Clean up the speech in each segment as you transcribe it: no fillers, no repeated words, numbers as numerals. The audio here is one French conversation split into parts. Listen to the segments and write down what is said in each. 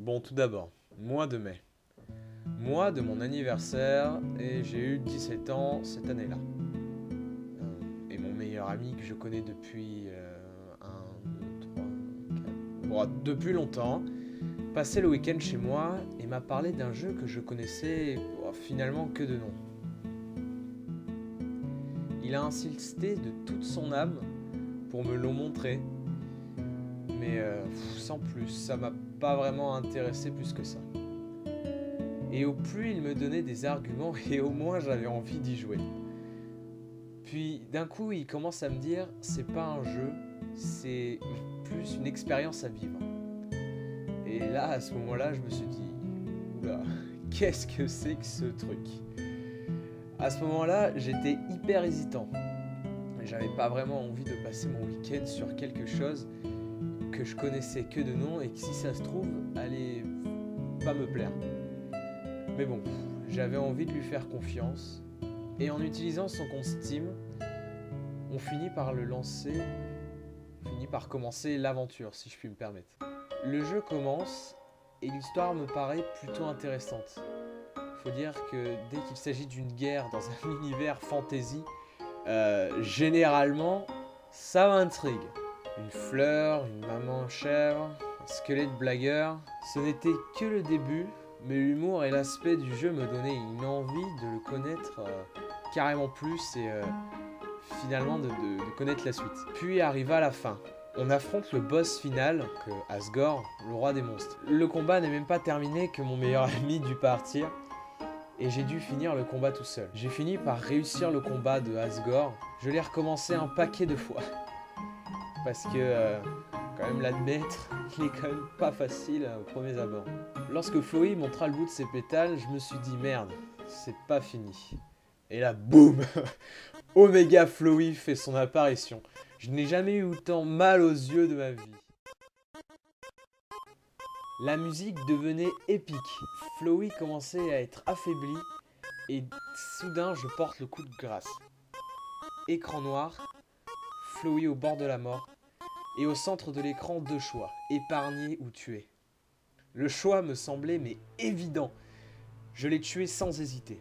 Bon, tout d'abord, mois de mai. Mois de mon anniversaire et j'ai eu 17 ans cette année-là. Et mon meilleur ami que je connais depuis 1, 2, 3, 4... Bon, depuis longtemps, passait le week-end chez moi et m'a parlé d'un jeu que je connaissais finalement que de nom. Il a insisté de toute son âme pour me le montrer, mais sans plus, ça m'a pas vraiment intéressé plus que ça. Et au plus il me donnait des arguments et au moins j'avais envie d'y jouer. Puis d'un coup il commence à me dire c'est pas un jeu, c'est plus une expérience à vivre. Et là à ce moment-là je me suis dit oula, qu'est-ce que c'est que ce truc? À ce moment-là j'étais hyper hésitant. J'avais pas vraiment envie de passer mon week-end sur quelque chose que je connaissais que de nom et qui si ça se trouve allait pas me plaire. Mais bon, j'avais envie de lui faire confiance et en utilisant son compte Steam, on finit par le lancer, commencer l'aventure si je puis me permettre. Le jeu commence et l'histoire me paraît plutôt intéressante. Faut dire que dès qu'il s'agit d'une guerre dans un univers fantasy, généralement ça m'intrigue. Une fleur, une maman chèvre, un squelette blagueur, ce n'était que le début. Mais l'humour et l'aspect du jeu me donnaient une envie de le connaître carrément plus et finalement de connaître la suite. Puis arriva la fin. On affronte le boss final, que Asgore, le roi des monstres. Le combat n'est même pas terminé que mon meilleur ami dut partir et j'ai dû finir le combat tout seul. J'ai fini par réussir le combat de Asgore. Je l'ai recommencé un paquet de fois. Parce que, quand même l'admettre, il est quand même pas facile au premier abord. Lorsque Flowey montra le bout de ses pétales, je me suis dit merde, c'est pas fini. Et là, boum, Omega Flowey fait son apparition. Je n'ai jamais eu autant mal aux yeux de ma vie. La musique devenait épique. Flowey commençait à être affaibli et soudain je porte le coup de grâce. Écran noir, Flowey au bord de la mort. Et au centre de l'écran, deux choix, épargner ou tuer. Le choix me semblait mais évident. Je l'ai tué sans hésiter.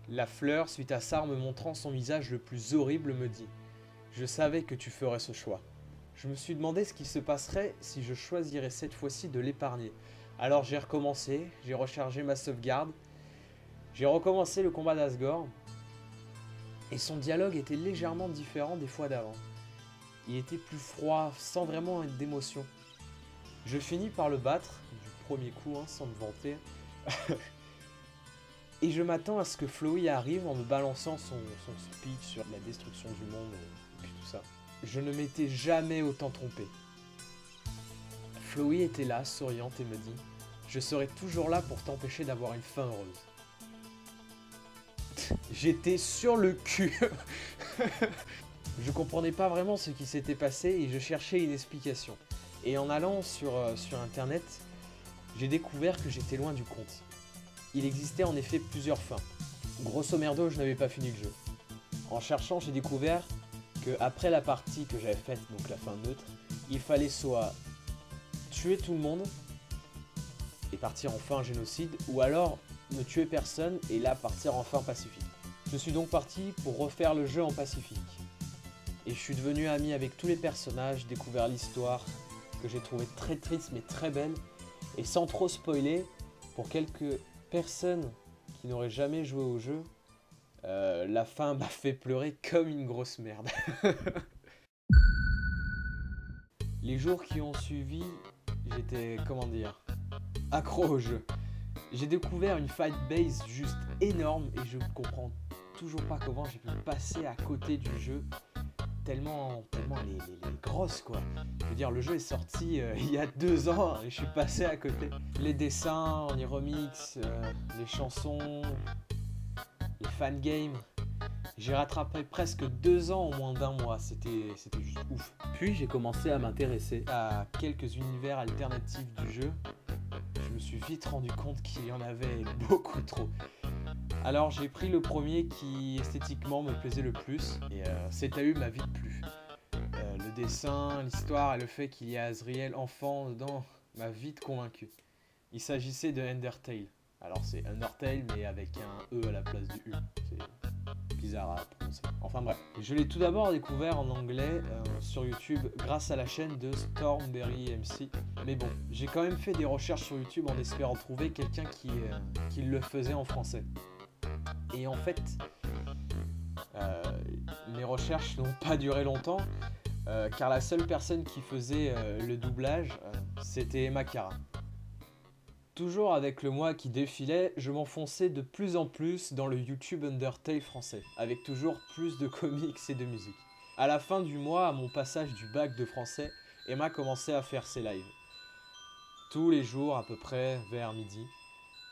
La fleur, suite à ça, en me montrant son visage le plus horrible, me dit « Je savais que tu ferais ce choix ». Je me suis demandé ce qui se passerait si je choisirais cette fois-ci de l'épargner. Alors j'ai recommencé, j'ai rechargé ma sauvegarde, j'ai recommencé le combat d'Asgore, et son dialogue était légèrement différent des fois d'avant. Il était plus froid, sans vraiment d'émotion. Je finis par le battre, du premier coup, sans me vanter. Et je m'attends à ce que Flowey arrive en me balançant son speech sur la destruction du monde et puis tout ça. Je ne m'étais jamais autant trompé. Flowey était là, souriante, et me dit « Je serai toujours là pour t'empêcher d'avoir une fin heureuse. » J'étais sur le cul. Je comprenais pas vraiment ce qui s'était passé et je cherchais une explication. Et en allant sur internet, j'ai découvert que j'étais loin du compte. Il existait en effet plusieurs fins. Grosso merdo, je n'avais pas fini le jeu. En cherchant, j'ai découvert que après la partie que j'avais faite, donc la fin neutre, il fallait soit tuer tout le monde et partir en fin génocide, ou alors ne tuer personne et là partir en fin pacifique. Je suis donc parti pour refaire le jeu en pacifique. Et je suis devenu ami avec tous les personnages, découvert l'histoire que j'ai trouvée très triste mais très belle. Et sans trop spoiler, pour quelques personnes qui n'auraient jamais joué au jeu, la fin m'a fait pleurer comme une grosse merde. Les jours qui ont suivi, j'étais, accro au jeu. J'ai découvert une fight base juste énorme et je ne comprends toujours pas comment j'ai pu passer à côté du jeu. Tellement elle est grosse quoi. Je veux dire, le jeu est sorti il y a 2 ans et je suis passé à côté. Les dessins, les remixes, les chansons, les fangames. J'ai rattrapé presque 2 ans en moins d'1 mois, c'était juste ouf. Puis j'ai commencé à m'intéresser à quelques univers alternatifs du jeu. Je me suis vite rendu compte qu'il y en avait beaucoup trop. Alors j'ai pris le premier qui esthétiquement me plaisait le plus et CTAU m'a vite plu. Le dessin, l'histoire et le fait qu'il y ait Azriel enfant dedans m'a vite convaincu. Il s'agissait de Undertale. Alors c'est Undertale mais avec un E à la place du U. C'est bizarre à prononcer. Enfin bref. Je l'ai tout d'abord découvert en anglais sur YouTube grâce à la chaîne de Stormberry MC. Mais bon, j'ai quand même fait des recherches sur YouTube en espérant trouver quelqu'un qui le faisait en français. Et en fait, mes recherches n'ont pas duré longtemps car la seule personne qui faisait le doublage, c'était Emma Cara. Toujours avec le mois qui défilait, je m'enfonçais de plus en plus dans le YouTube Undertale français, avec toujours plus de comics et de musique. À la fin du mois, à mon passage du bac de français, Emma commençait à faire ses lives. Tous les jours à peu près, vers midi.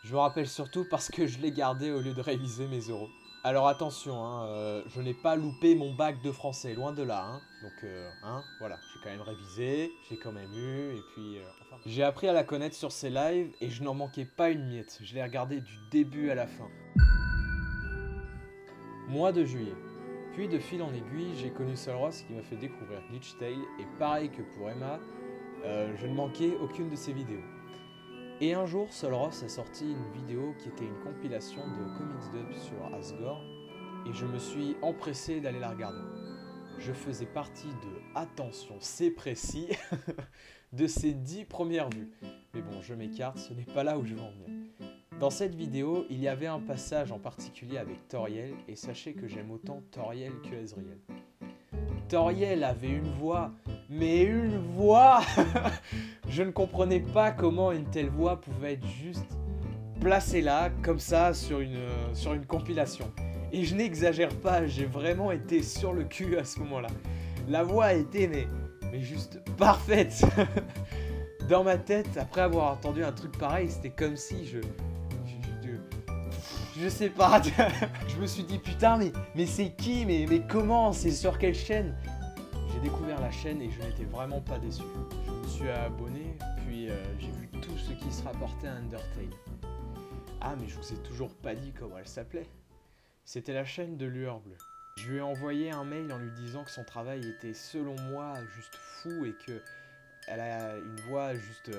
Je me rappelle surtout parce que je l'ai gardé au lieu de réviser mes oraux. Alors attention, je n'ai pas loupé mon bac de français, loin de là. Donc voilà, j'ai quand même révisé, j'ai quand même eu, et puis enfin... J'ai appris à la connaître sur ses lives et je n'en manquais pas une miette. Je l'ai regardé du début à la fin. Mois de juillet. Puis de fil en aiguille, j'ai connu Solros qui m'a fait découvrir Glitch Tale et pareil que pour Emma, je ne manquais aucune de ses vidéos. Et un jour, Solros a sorti une vidéo qui était une compilation de comics dub sur Asgore et je me suis empressé d'aller la regarder. Je faisais partie de, attention c'est précis, de ces 10 premières vues. Mais bon, je m'écarte, ce n'est pas là où je veux en venir. Dans cette vidéo, il y avait un passage en particulier avec Toriel et sachez que j'aime autant Toriel que Ezreal. Toriel avait une voix, mais une voix. Je ne comprenais pas comment une telle voix pouvait être juste placée là, comme ça, sur une compilation. Et je n'exagère pas, j'ai vraiment été sur le cul à ce moment-là. La voix était, mais juste parfaite. Dans ma tête, après avoir entendu un truc pareil, c'était comme si je sais pas, je me suis dit putain mais c'est qui, mais comment, c'est sur quelle chaîne? J'ai découvert la chaîne et je n'étais vraiment pas déçu. Je me suis abonné, puis j'ai vu tout ce qui se rapportait à Undertale. Ah mais je vous ai toujours pas dit comment elle s'appelait. C'était la chaîne de Lueur Bleue. Je lui ai envoyé un mail en lui disant que son travail était selon moi juste fou et que elle a une voix juste,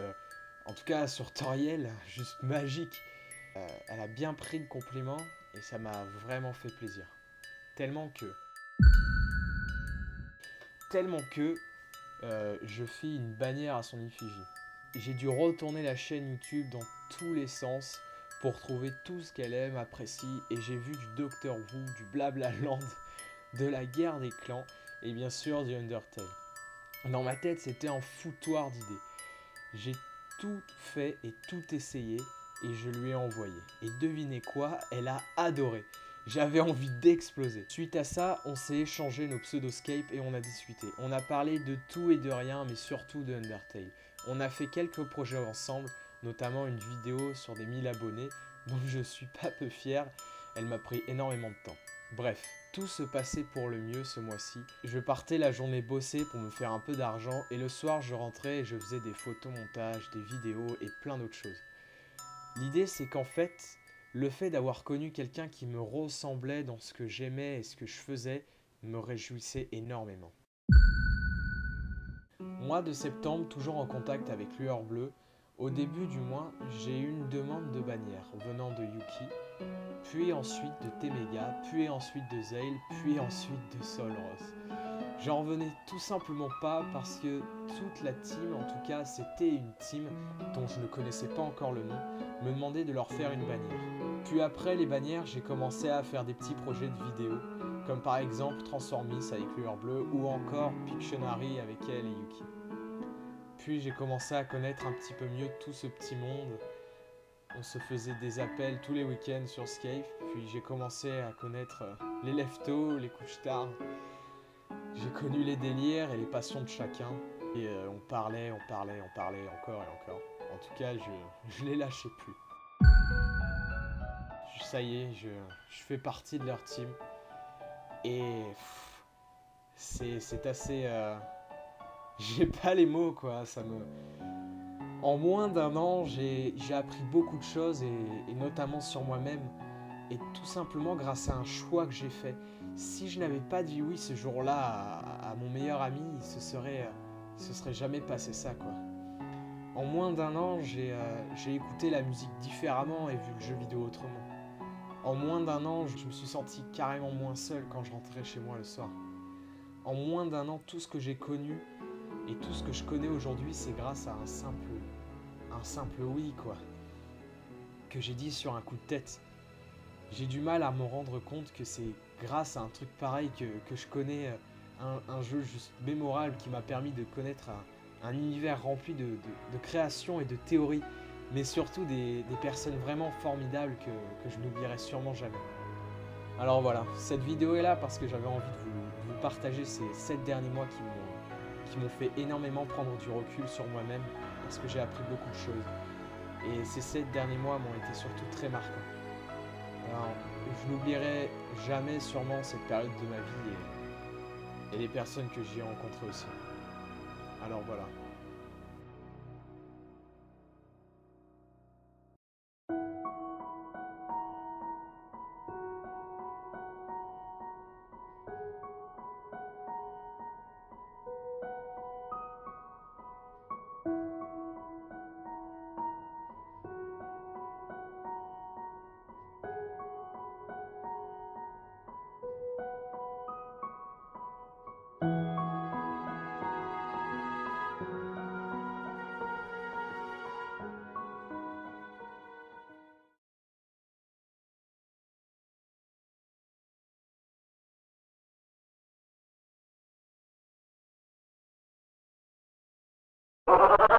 en tout cas sur Toriel, juste magique. Elle a bien pris le compliment et ça m'a vraiment fait plaisir. Tellement que je fis une bannière à son effigie. J'ai dû retourner la chaîne YouTube dans tous les sens pour trouver tout ce qu'elle aime, apprécie, et j'ai vu du Doctor Who, du Blablaland, de la guerre des clans et bien sûr du Undertale. Dans ma tête, c'était un foutoir d'idées. J'ai tout fait et tout essayé et je lui ai envoyé. Et devinez quoi, elle a adoré. J'avais envie d'exploser. Suite à ça, on s'est échangé nos pseudoscapes et on a discuté. On a parlé de tout et de rien, mais surtout de Undertale. On a fait quelques projets ensemble, notamment une vidéo sur des 1000 abonnés, dont je suis pas peu fier. Elle m'a pris énormément de temps. Bref, tout se passait pour le mieux ce mois-ci. Je partais la journée bosser pour me faire un peu d'argent et le soir je rentrais et je faisais des photomontages, des vidéos et plein d'autres choses. L'idée c'est qu'en fait, le fait d'avoir connu quelqu'un qui me ressemblait dans ce que j'aimais et ce que je faisais me réjouissait énormément. Mois de septembre, toujours en contact avec Lueur Bleue. Au début du mois, j'ai eu une demande de bannière venant de Yuki, puis ensuite de Temega, puis ensuite de Zale, puis ensuite de Solros. J'en revenais tout simplement pas parce que toute la team, en tout cas c'était une team dont je ne connaissais pas encore le nom, me demandait de leur faire une bannière. Puis après les bannières, j'ai commencé à faire des petits projets de vidéos, comme par exemple Transformis avec Lueur Bleue ou encore Pictionary avec elle et Yuki. Puis j'ai commencé à connaître un petit peu mieux tout ce petit monde. On se faisait des appels tous les week-ends sur Skype, puis j'ai commencé à connaître les leftos, les couches tard. J'ai connu les délires et les passions de chacun. Et on parlait encore et encore. En tout cas, je les lâchais plus. Ça y est, je fais partie de leur team. Et c'est assez... j'ai pas les mots quoi, En moins d'un an, j'ai appris beaucoup de choses et notamment sur moi-même. Et tout simplement grâce à un choix que j'ai fait. Si je n'avais pas dit oui ce jour-là à mon meilleur ami, ce serait jamais passé ça quoi. En moins d'un an, j'ai écouté la musique différemment et vu le jeu vidéo autrement. En moins d'un an, je me suis senti carrément moins seul quand je rentrais chez moi le soir. En moins d'un an, tout ce que j'ai connu et tout ce que je connais aujourd'hui, c'est grâce à un simple oui, quoi. Que j'ai dit sur un coup de tête. J'ai du mal à me rendre compte que c'est grâce à un truc pareil que je connais un jeu juste mémorable qui m'a permis de connaître un univers rempli de créations et de théories, mais surtout des personnes vraiment formidables que je n'oublierai sûrement jamais. Alors voilà, cette vidéo est là parce que j'avais envie de vous partager ces 7 derniers mois qui m'ont fait énormément prendre du recul sur moi-même parce que j'ai appris beaucoup de choses. Et ces 7 derniers mois m'ont été surtout très marquants. Alors, je n'oublierai jamais sûrement cette période de ma vie et les personnes que j'y ai rencontrées aussi. Alors voilà.